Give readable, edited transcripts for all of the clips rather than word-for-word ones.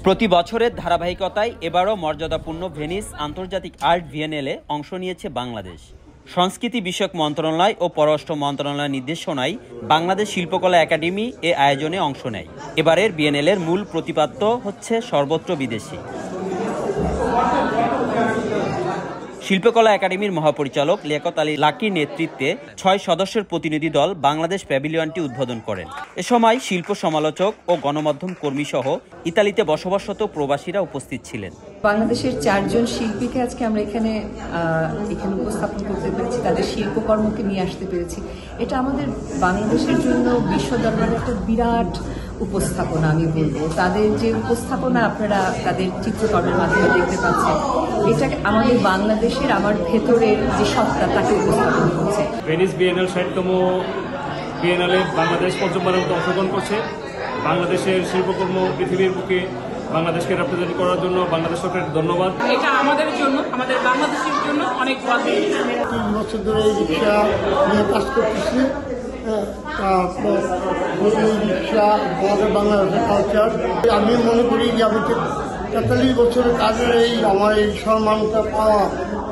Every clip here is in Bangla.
প্রতি বছরের ধারাবাহিকতায় এবারও মর্যাদাপূর্ণ ভেনিস আন্তর্জাতিক আর্ট বিএনএলে অংশ নিয়েছে বাংলাদেশ। সংস্কৃতি বিষয়ক মন্ত্রণালয় ও পররাষ্ট্র মন্ত্রণালয়ের নির্দেশনায় বাংলাদেশ শিল্পকলা একাডেমি এ আয়োজনে অংশ নেয়। এবারের বিএনএলের মূল প্রতিপাদ্য হচ্ছে সর্বত্র বিদেশি। শিল্পকলা একাডেমির মহাপরিচালক লিয়াকত আলী লাকির নেতৃত্বে ৬ সদস্যের প্রতিনিধি দল বাংলাদেশ প্যাভিলিয়নটি উদ্বোধন করেন। এ সময় শিল্প সমালোচক ও গণমাধ্যম কর্মী সহ ইতালিতে বসবাসরত প্রবাসীরা উপস্থিত ছিলেন। বাংলাদেশের ৪ জন শিল্পীকে আজকে আমরা এখানে উপস্থাপন করতে পেরেছি, তাদের শিল্পকর্মকে নিয়ে আসতে পেরেছি। এটা আমাদের বাংলাদেশের জন্য বিশ্ব দরবারে একটা বিরাট উপস্থাপনা। আমি বলবো তাদের যে উপস্থাপনা আপনারা তাদের চিত্রকর্মের মাধ্যমে দেখতে পাচ্ছেন, এটা আমাদের বাংলাদেশের আমার ভেতরের যে সত্তা তাকে উপস্থাপন করছে। ভেনিস বিএনএল ৬০তম বিএনএলে বাংলাদেশ পঞ্চমবারের মতো অংশগ্রহণ করছে। বাংলাদেশের শিল্পকর্ম পৃথিবীর বুকে বাংলাদেশকে রিপ্রেজেন্ট করার জন্য বাংলাদেশ সরকারকে ধন্যবাদ। এটা আমাদের জন্য, আমাদের বাংলাদেশের জন্য অনেক ভালো। ৩ বছর ধরে এই রিক্সা নিয়ে কাজ করতেছি। রিক্সা আমাদের বাংলাদেশের কালচার। আমি মনে করি যে আমি ৪৩ বছরের কাজের আমার এই সম্মানটা পাওয়া,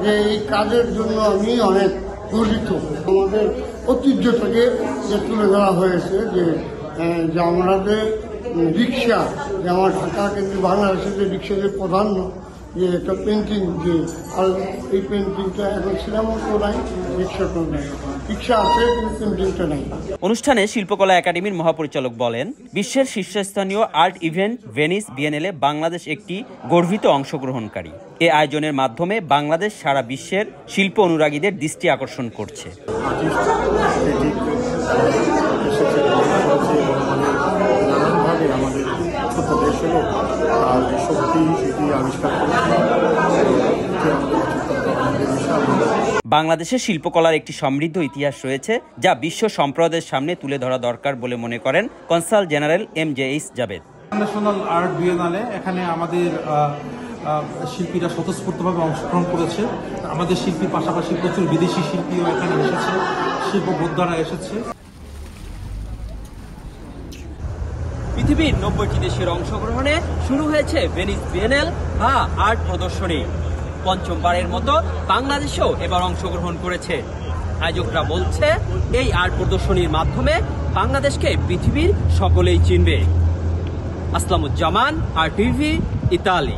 যে এই কাজের জন্য আমি অনেক গর্বিত। আমাদের ঐতিহ্যটাকে যে তুলে ধরা হয়েছে, যে আমাদের রিক্সা, যে আমার ঢাকা কিন্তু বাংলাদেশের যে রিক্সা যে প্রাধান্য, যে একটা পেন্টিং, যে এই পেন্টিংটা এখন সিনেমাও নাই, রিক্সাটাও নাই। রিক্সা আছে কিন্তু পেন্টিংটা নাই। অনুষ্ঠানে শিল্পকলা একাডেমির মহাপরিচালক বলেন, বিশ্বের শীর্ষস্থানীয় আর্ট ইভেন্ট ভেনিস বিএনএলে বাংলাদেশ একটি গর্বিত অংশগ্রহণকারী। এ আয়োজনের মাধ্যমে বাংলাদেশ সারা বিশ্বের শিল্প অনুরাগীদের দৃষ্টি আকর্ষণ করছে। আমাদের ছোট দেশ হলো আর যে শক্তি সেটি আবিষ্কার বাংলাদেশের শিল্পকলার একটি সমৃদ্ধ ইতিহাস রয়েছে, যা বিশ্ব সম্প্রদায়ের সামনে তুলে ধরা দরকার বলে মনে করেন consul general MJH Javed. International art বিএনএলে এখানে আমাদের শিল্পীরা স্বতঃস্ফূর্তভাবে অংশগ্রহণ করেছে। আমাদের শিল্পীর পাশাপাশি প্রচুর বিদেশি শিল্পীও এখানে এসেছে, শিল্পবোদ্ধারা এসেছে। পৃথিবীর ৯০টি দেশের অংশগ্রহণে শুরু হয়েছে ভেনিস বিএনএল বা আর্ট প্রদর্শনী। পঞ্চমবারের মতো বাংলাদেশেও এবার অংশগ্রহণ করেছে। আয়োজকরা বলছে, এই আর্ট প্রদর্শনীর মাধ্যমে বাংলাদেশকে পৃথিবীর সকলেই চিনবে। আসলামুজ্জামান, RTV, ইতালি।